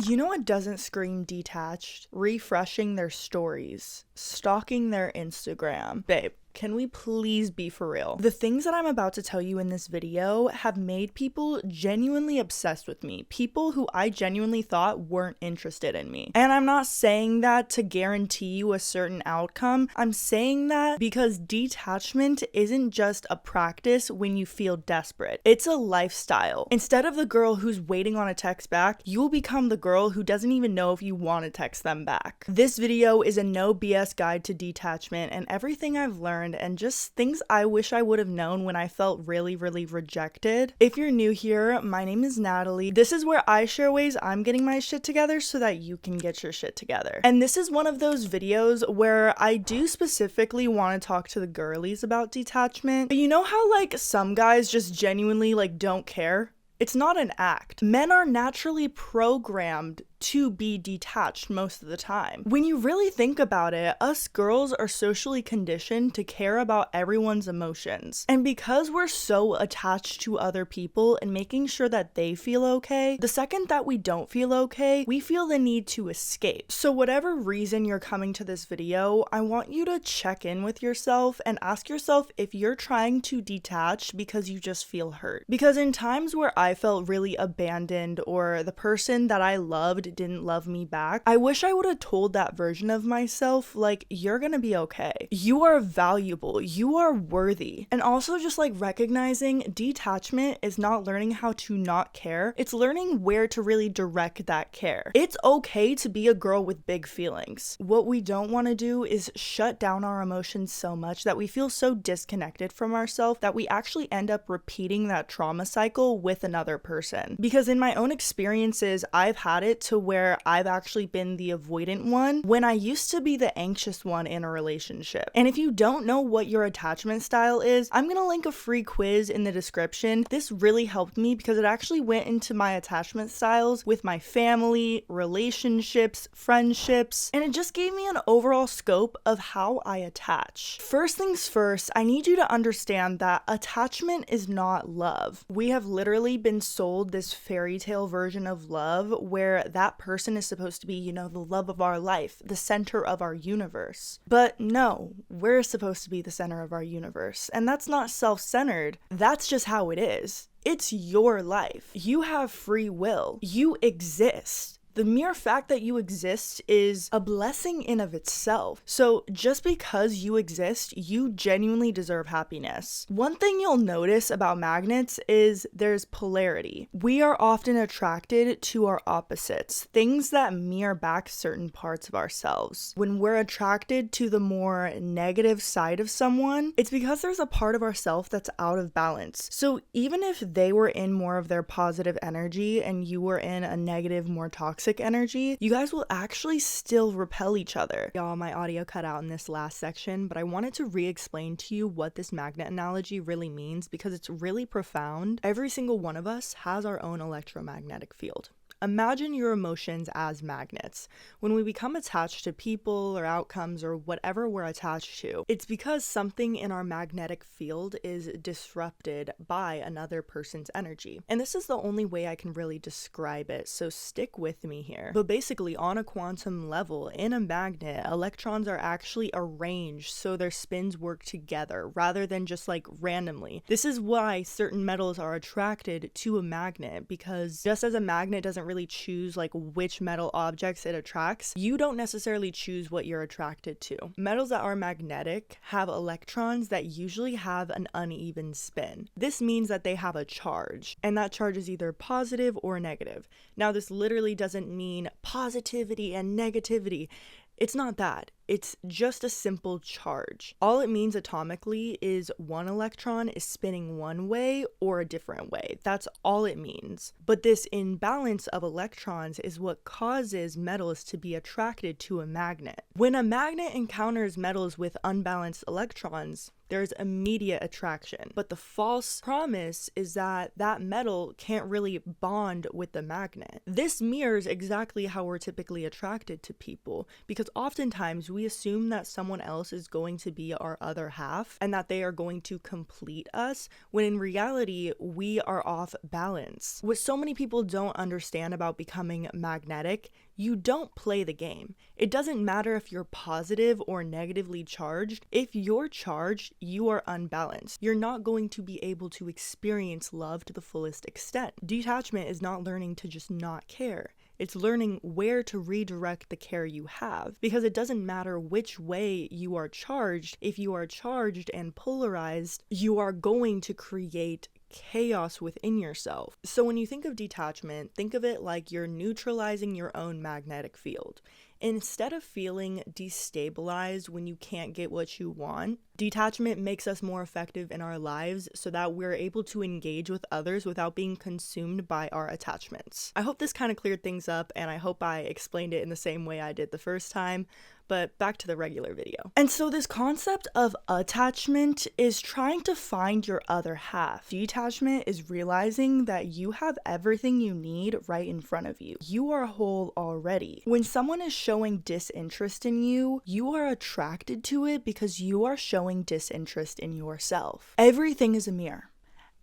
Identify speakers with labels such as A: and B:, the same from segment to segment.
A: You know what doesn't scream detached? Refreshing their stories, stalking their Instagram. Babe, can we please be for real? The things that I'm about to tell you in this video have made people genuinely obsessed with me. People who I genuinely thought weren't interested in me. And I'm not saying that to guarantee you a certain outcome. I'm saying that because detachment isn't just a practice when you feel desperate. It's a lifestyle. Instead of the girl who's waiting on a text back, you'll become the girl who doesn't even know if you want to text them back. This video is a no BS guide to detachment and everything I've learned and just things I wish I would have known when I felt really rejected. If you're new here, my name is Natalie. This is where I share ways I'm getting my shit together so that you can get your shit together. And this is one of those videos where I do specifically want to talk to the girlies about detachment. But you know how like some guys just genuinely like don't care? It's not an act. Men are naturally programmed to be detached most of the time. When you really think about it, us girls are socially conditioned to care about everyone's emotions. And because we're so attached to other people and making sure that they feel okay, the second that we don't feel okay, we feel the need to escape. So whatever reason you're coming to this video, I want you to check in with yourself and ask yourself if you're trying to detach because you just feel hurt. Because in times where I felt really abandoned or the person that I loved didn't love me back, I wish I would have told that version of myself, like, you're gonna be okay. You are valuable. You are worthy. And also just like recognizing detachment is not learning how to not care. It's learning where to really direct that care. It's okay to be a girl with big feelings. What we don't want to do is shut down our emotions so much that we feel so disconnected from ourselves that we actually end up repeating that trauma cycle with another person. Because in my own experiences, I've had it to where I've actually been the avoidant one when I used to be the anxious one in a relationship. And if you don't know what your attachment style is, I'm gonna link a free quiz in the description. This really helped me because it actually went into my attachment styles with my family, relationships, friendships, and it just gave me an overall scope of how I attach. First things first, I need you to understand that attachment is not love. We have literally been sold this fairy tale version of love where that person is supposed to be, you know, the love of our life, the center of our universe. But no, we're supposed to be the center of our universe. And that's not self-centered. That's just how it is. It's your life. You have free will. You exist. The mere fact that you exist is a blessing in of itself. So just because you exist, you genuinely deserve happiness. One thing you'll notice about magnets is there's polarity. We are often attracted to our opposites, things that mirror back certain parts of ourselves. When we're attracted to the more negative side of someone, it's because there's a part of ourselves that's out of balance. So even if they were in more of their positive energy and you were in a negative, more toxic energy, you guys will actually still repel each other. Y'all, my audio cut out in this last section, but I wanted to re-explain to you what this magnet analogy really means because it's really profound. Every single one of us has our own electromagnetic field. Imagine your emotions as magnets. When we become attached to people or outcomes or whatever we're attached to, it's because something in our magnetic field is disrupted by another person's energy. And this is the only way I can really describe it, so stick with me here. But basically, on a quantum level, in a magnet, electrons are actually arranged so their spins work together rather than just like randomly. This is why certain metals are attracted to a magnet, because just as a magnet doesn't really choose like which metal objects it attracts, you don't necessarily choose what you're attracted to. Metals that are magnetic have electrons that usually have an uneven spin. This means that they have a charge, and that charge is either positive or negative. Now, this literally doesn't mean positivity and negativity. It's not that. It's just a simple charge. All it means atomically is one electron is spinning one way or a different way. That's all it means. But this imbalance of electrons is what causes metals to be attracted to a magnet. When a magnet encounters metals with unbalanced electrons, there's immediate attraction. But the false promise is that that metal can't really bond with the magnet. This mirrors exactly how we're typically attracted to people, because oftentimes we assume that someone else is going to be our other half and that they are going to complete us, when in reality, we are off balance. What so many people don't understand about becoming magnetic, you don't play the game. It doesn't matter if you're positive or negatively charged. If you're charged, you are unbalanced. You're not going to be able to experience love to the fullest extent. Detachment is not learning to just not care. It's learning where to redirect the care you have, because it doesn't matter which way you are charged. If you are charged and polarized, you are going to create chaos within yourself. So when you think of detachment, think of it like you're neutralizing your own magnetic field. Instead of feeling destabilized when you can't get what you want, detachment makes us more effective in our lives so that we're able to engage with others without being consumed by our attachments. I hope this kind of cleared things up, and I hope I explained it in the same way I did the first time. But back to the regular video. And so this concept of attachment is trying to find your other half. Detachment is realizing that you have everything you need right in front of you. You are whole already. When someone is showing disinterest in you, you are attracted to it because you are showing disinterest in yourself. Everything is a mirror.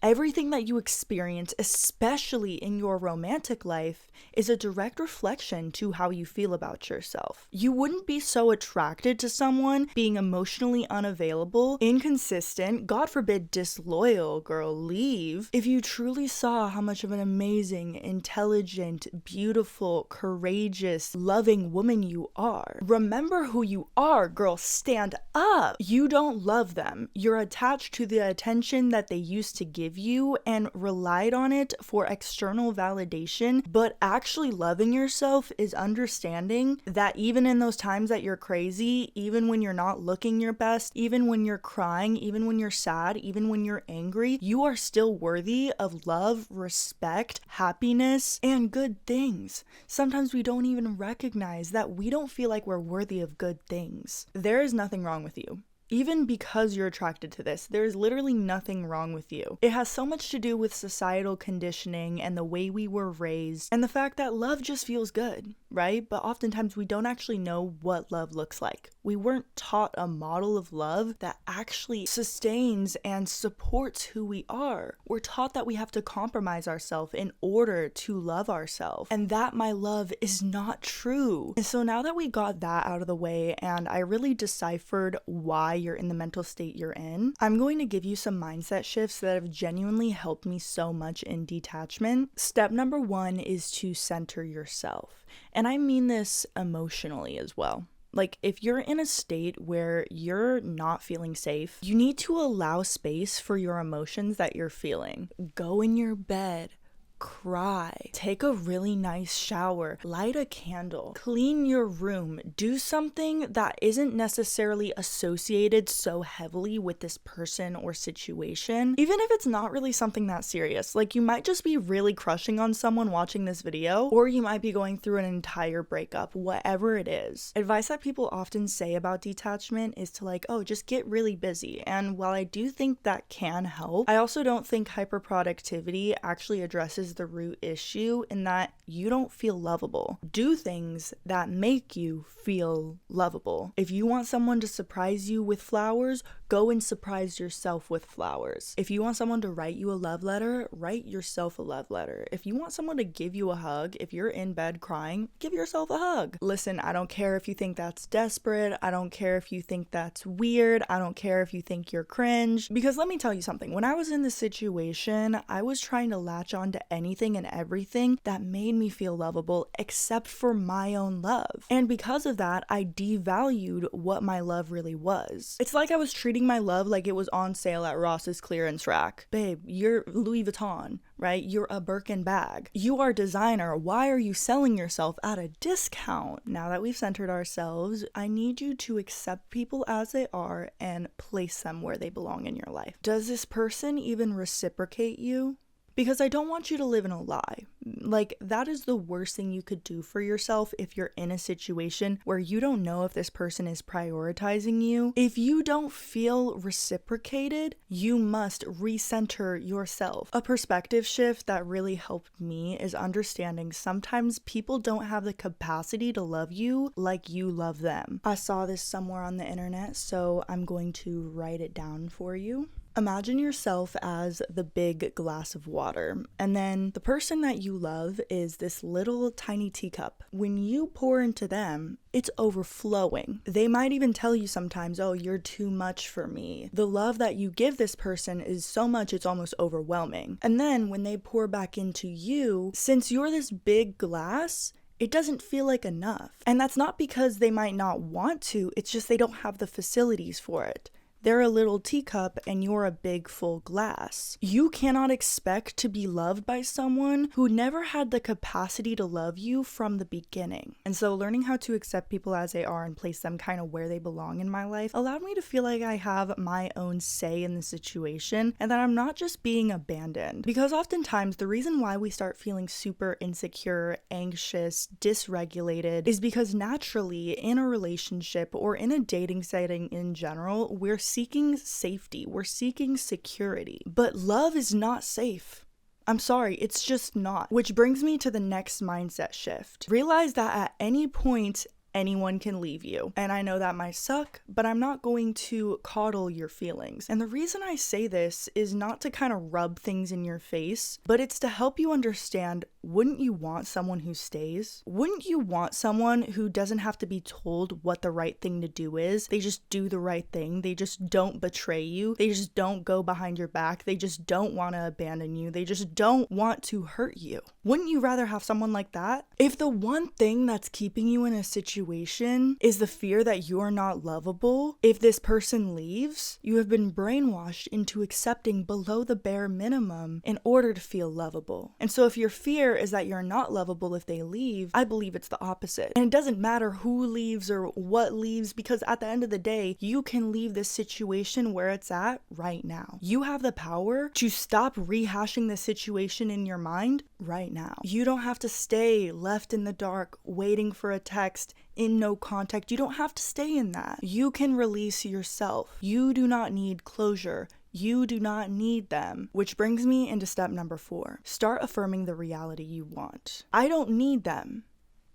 A: Everything that you experience, especially in your romantic life, is a direct reflection to how you feel about yourself. You wouldn't be so attracted to someone being emotionally unavailable, inconsistent, God forbid disloyal, girl, leave, if you truly saw how much of an amazing, intelligent, beautiful, courageous, loving woman you are. Remember who you are, girl, stand up. You don't love them. You're attached to the attention that they used to give you and relied on it for external validation, but actually loving yourself is understanding that even in those times that you're crazy, even when you're not looking your best, even when you're crying, even when you're sad, even when you're angry, you are still worthy of love, respect, happiness, and good things. Sometimes we don't even recognize that we don't feel like we're worthy of good things. There is nothing wrong with you. Even because you're attracted to this, there's literally nothing wrong with you. It has so much to do with societal conditioning and the way we were raised and the fact that love just feels good, right? But oftentimes we don't actually know what love looks like. We weren't taught a model of love that actually sustains and supports who we are. We're taught that we have to compromise ourselves in order to love ourselves. And that, my love, is not true. And so now that we got that out of the way and I really deciphered why you're in the mental state you're in, I'm going to give you some mindset shifts that have genuinely helped me so much in detachment. Step number 1 is to center yourself. And I mean this emotionally as well. Like, if you're in a state where you're not feeling safe, you need to allow space for your emotions that you're feeling. Go in your bed. Cry, take a really nice shower, light a candle, clean your room, do something that isn't necessarily associated so heavily with this person or situation, even if it's not really something that serious. Like, you might just be really crushing on someone watching this video, or you might be going through an entire breakup, whatever it is. Advice that people often say about detachment is to just get really busy. And while I do think that can help, I also don't think hyperproductivity actually addresses the root issue in that you don't feel lovable. Do things that make you feel lovable. If you want someone to surprise you with flowers, go and surprise yourself with flowers. If you want someone to write you a love letter, write yourself a love letter. If you want someone to give you a hug, if you're in bed crying, give yourself a hug. Listen, I don't care if you think that's desperate. I don't care if you think that's weird. I don't care if you think you're cringe. Because let me tell you something. When I was in this situation, I was trying to latch on to anything and everything that made me feel lovable except for my own love. And because of that, I devalued what my love really was. It's like I was treating my love like it was on sale at Ross's clearance rack. Babe, you're Louis Vuitton, right? You're a Birkin bag. You are designer. Why are you selling yourself at a discount? Now that we've centered ourselves, I need you to accept people as they are and place them where they belong in your life. Does this person even reciprocate you? Because I don't want you to live in a lie. Like, that is the worst thing you could do for yourself if you're in a situation where you don't know if this person is prioritizing you. If you don't feel reciprocated, you must recenter yourself. A perspective shift that really helped me is understanding sometimes people don't have the capacity to love you like you love them. I saw this somewhere on the internet, so I'm going to write it down for you. Imagine yourself as the big glass of water, and then the person that you love is this little tiny teacup. When you pour into them, it's overflowing. They might even tell you sometimes, oh, you're too much for me. The love that you give this person is so much it's almost overwhelming. And then when they pour back into you, since you're this big glass, it doesn't feel like enough. And that's not because they might not want to, it's just they don't have the facilities for it. They're a little teacup and you're a big full glass. You cannot expect to be loved by someone who never had the capacity to love you from the beginning. And so learning how to accept people as they are and place them kind of where they belong in my life allowed me to feel like I have my own say in the situation and that I'm not just being abandoned. Because oftentimes the reason why we start feeling super insecure, anxious, dysregulated is because naturally in a relationship or in a dating setting in general, we're seeking safety, we're seeking security, but love is not safe. I'm sorry, it's just not. Which brings me to the next mindset shift. Realize that at any point, anyone can leave you. And I know that might suck, but I'm not going to coddle your feelings. And the reason I say this is not to kind of rub things in your face, but it's to help you understand, wouldn't you want someone who stays? Wouldn't you want someone who doesn't have to be told what the right thing to do is? They just do the right thing. They just don't betray you. They just don't go behind your back. They just don't want to abandon you. They just don't want to hurt you. Wouldn't you rather have someone like that? If the one thing that's keeping you in a situation is the fear that you're not lovable, if this person leaves, you have been brainwashed into accepting below the bare minimum in order to feel lovable. And so if your fear is that you're not lovable if they leave, I believe it's the opposite. And it doesn't matter who leaves or what leaves, because at the end of the day, you can leave this situation where it's at right now. You have the power to stop rehashing the situation in your mind right now. You don't have to stay left in the dark, waiting for a text, in no contact. You don't have to stay in that. You can release yourself. You do not need closure. You do not need them. Which brings me into step number 4. Start affirming the reality you want. I don't need them.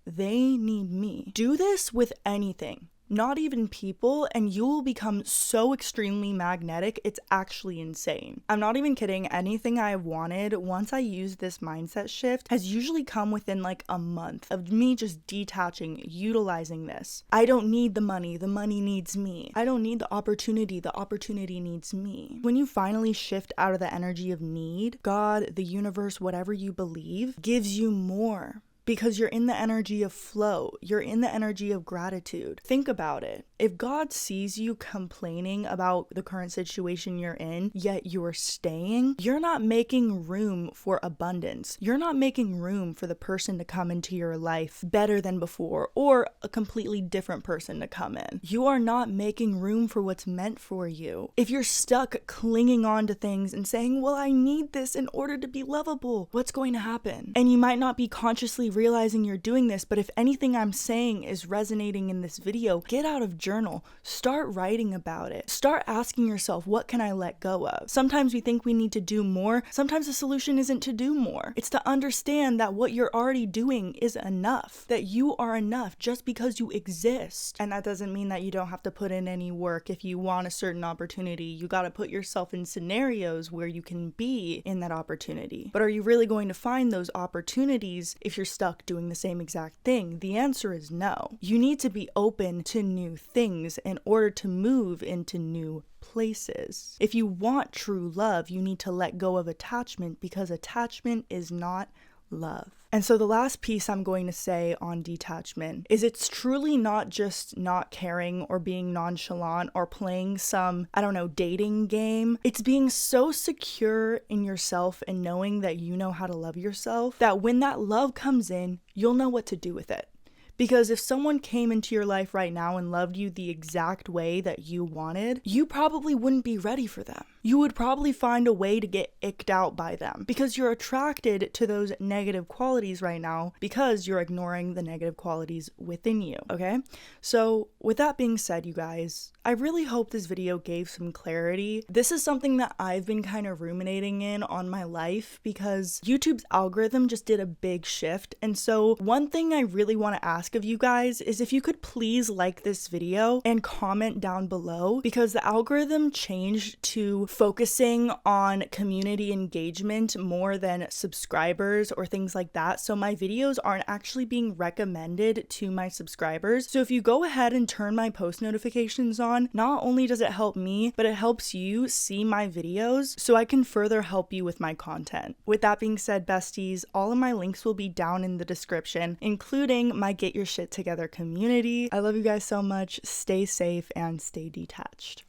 A: They need me. Do this with anything. Not even people, and you will become so extremely magnetic, it's actually insane. I'm not even kidding. Anything I wanted, once I used this mindset shift, has usually come within like a month of me just detaching, utilizing this. I don't need the money needs me. I don't need the opportunity needs me. When you finally shift out of the energy of need, God, the universe, whatever you believe, gives you more. Because you're in the energy of flow. You're in the energy of gratitude. Think about it. If God sees you complaining about the current situation you're in, yet you're staying, you're not making room for abundance. You're not making room for the person to come into your life better than before, or a completely different person to come in. You are not making room for what's meant for you. If you're stuck clinging on to things and saying, well, I need this in order to be lovable, what's going to happen? And you might not be consciously realizing you're doing this, but if anything I'm saying is resonating in this video, get out of journal, start writing about it. Start asking yourself, what can I let go of? Sometimes we think we need to do more. Sometimes the solution isn't to do more. It's to understand that what you're already doing is enough, that you are enough just because you exist. And that doesn't mean that you don't have to put in any work. If you want a certain opportunity, you got to put yourself in scenarios where you can be in that opportunity. But are you really going to find those opportunities if you're stuck doing the same exact thing? The answer is no. You need to be open to new things in order to move into new places. If you want true love, you need to let go of attachment, because attachment is not love. And so the last piece I'm going to say on detachment is it's truly not just not caring or being nonchalant or playing some, dating game. It's being so secure in yourself and knowing that you know how to love yourself, that when that love comes in, you'll know what to do with it. Because if someone came into your life right now and loved you the exact way that you wanted, you probably wouldn't be ready for them. you would probably find a way to get icked out by them because you're attracted to those negative qualities right now because you're ignoring the negative qualities within you, okay? So with that being said, you guys, I really hope this video gave some clarity. This is something that I've been kind of ruminating in on my life because YouTube's algorithm just did a big shift. And so one thing I really want to ask of you guys is if you could please like this video and comment down below, because the algorithm changed to focusing on community engagement more than subscribers or things like that. So my videos aren't actually being recommended to my subscribers. So if you go ahead and turn my post notifications on, not only does it help me, but it helps you see my videos so I can further help you with my content. With that being said, besties, all of my links will be down in the description, including my Get Your Shit Together community. I love you guys so much. Stay safe and stay detached.